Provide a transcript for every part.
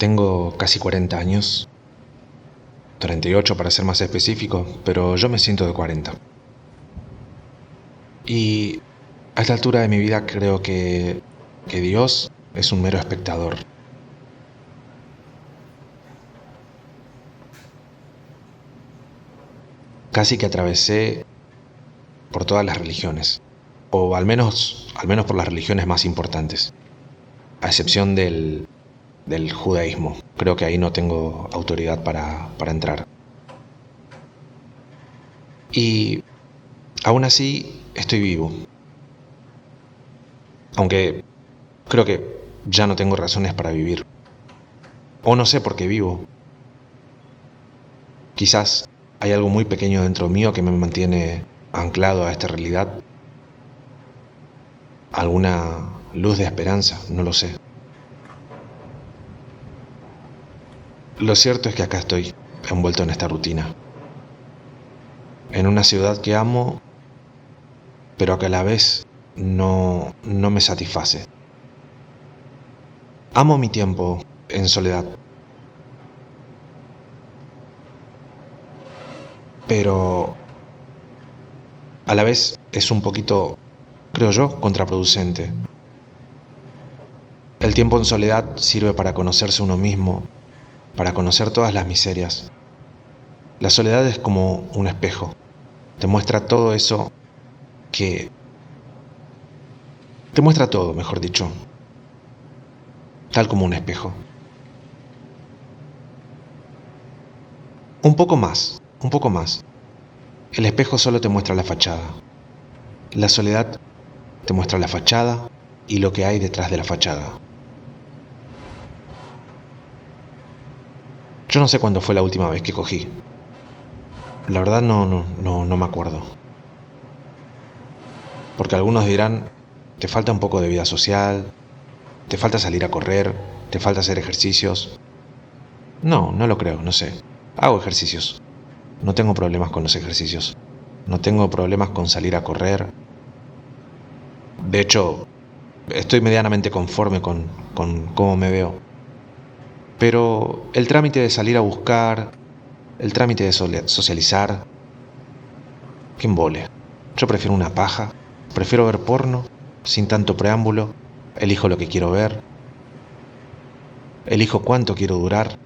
Tengo casi 40 años, 38 para ser más específico, pero yo me siento de 40. Y a esta altura de mi vida creo que Dios es un mero espectador. Casi que atravesé por todas las religiones, o al menos por las religiones más importantes, a excepción del judaísmo. Creo que ahí no tengo autoridad para entrar. Y aún así estoy vivo. Aunque creo que ya no tengo razones para vivir. O no sé por qué vivo. Quizás hay algo muy pequeño dentro mío que me mantiene anclado a esta realidad. Alguna luz de esperanza, no lo sé. Lo cierto es que acá estoy, envuelto en esta rutina. En una ciudad que amo, pero que a la vez no me satisface. Amo mi tiempo en soledad. Pero a la vez es un poquito, creo yo, contraproducente. El tiempo en soledad sirve para conocerse uno mismo, para conocer todas las miserias. La soledad es como un espejo. Te muestra todo eso que... Te muestra todo, mejor dicho. Tal como un espejo. Un poco más, un poco más. El espejo solo te muestra la fachada. La soledad te muestra la fachada y lo que hay detrás de la fachada. Yo no sé cuándo fue la última vez que cogí. La verdad no me acuerdo. Porque algunos dirán, te falta un poco de vida social, te falta salir a correr, te falta hacer ejercicios. No lo creo, no sé. Hago ejercicios. No tengo problemas con los ejercicios. No tengo problemas con salir a correr. De hecho, estoy medianamente conforme con cómo me veo. Pero el trámite de salir a buscar, el trámite de socializar, qué embole. Yo prefiero una paja, prefiero ver porno, sin tanto preámbulo, elijo lo que quiero ver, elijo cuánto quiero durar.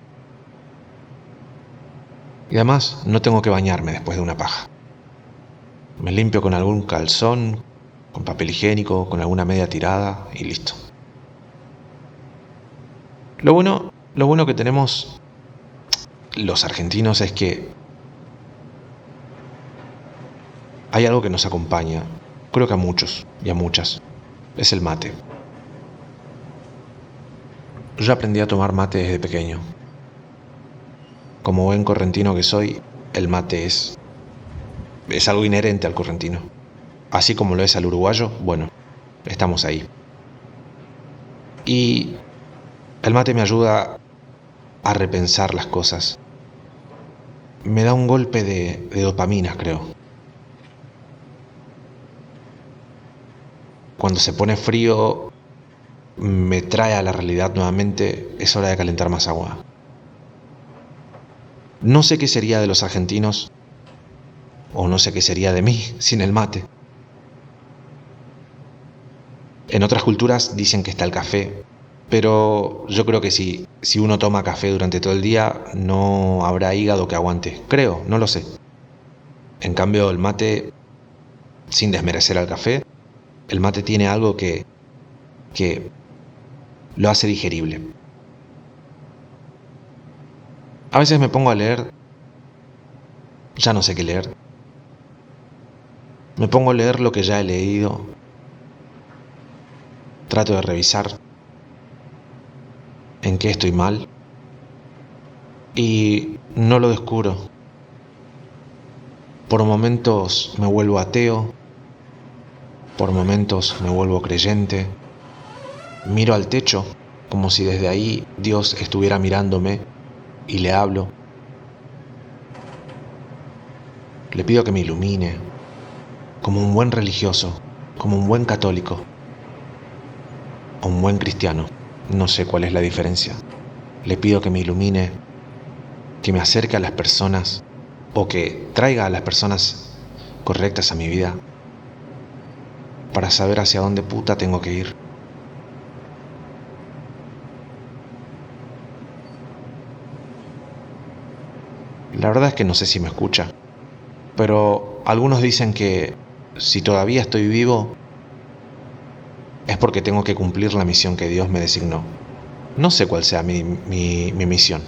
Y además no tengo que bañarme después de una paja. Me limpio con algún calzón, con papel higiénico, con alguna media tirada y listo. Lo bueno que tenemos los argentinos es que hay algo que nos acompaña, creo que a muchos y a muchas, es el mate. Yo aprendí a tomar mate desde pequeño. Como buen correntino que soy, el mate es algo inherente al correntino. Así como lo es al uruguayo, bueno, estamos ahí. Y el mate me ayuda a repensar las cosas. Me da un golpe de dopamina, creo. Cuando se pone frío, me trae a la realidad nuevamente, es hora de calentar más agua. No sé qué sería de los argentinos, o no sé qué sería de mí sin el mate. En otras culturas dicen que está el café, pero yo creo que si uno toma café durante todo el día, no habrá hígado que aguante. Creo, no lo sé. En cambio, el mate, sin desmerecer al café, el mate tiene algo que lo hace digerible. A veces me pongo a leer, ya no sé qué leer. Me pongo a leer lo que ya he leído. Trato de revisar en qué estoy mal y no lo descubro. Por momentos me vuelvo ateo, por momentos me vuelvo creyente. Miro al techo como si desde ahí Dios estuviera mirándome y le hablo. Le pido que me ilumine, como un buen religioso, como un buen católico o un buen cristiano. No sé cuál es la diferencia. le pido que me ilumine, que me acerque a las personas o que traiga a las personas correctas a mi vida para saber hacia dónde puta tengo que ir. La verdad es que no sé si me escucha, pero algunos dicen que si todavía estoy vivo es porque tengo que cumplir la misión que Dios me designó. No sé cuál sea mi misión.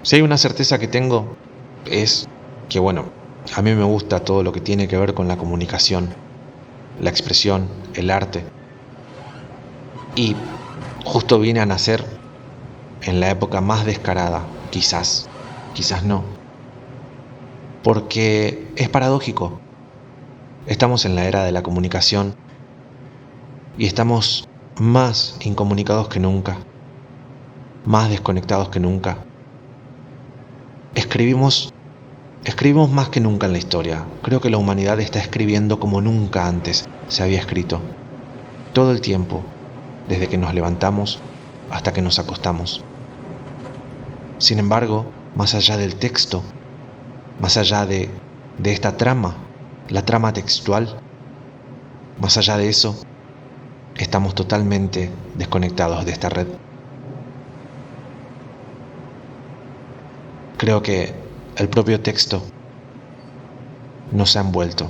Si hay una certeza que tengo es que, bueno, a mí me gusta todo lo que tiene que ver con la comunicación, la expresión, el arte. Y justo vine a nacer en la época más descarada, quizás no. Porque es paradójico. Estamos en la era de la comunicación y estamos más incomunicados que nunca, más desconectados que nunca. Escribimos más que nunca en la historia. Creo que la humanidad está escribiendo como nunca antes se había escrito. Todo el tiempo, desde que nos levantamos hasta que nos acostamos. Sin embargo, más allá del texto, más allá de esta trama, la trama textual, más allá de eso, estamos totalmente desconectados de esta red. Creo que el propio texto nos ha envuelto.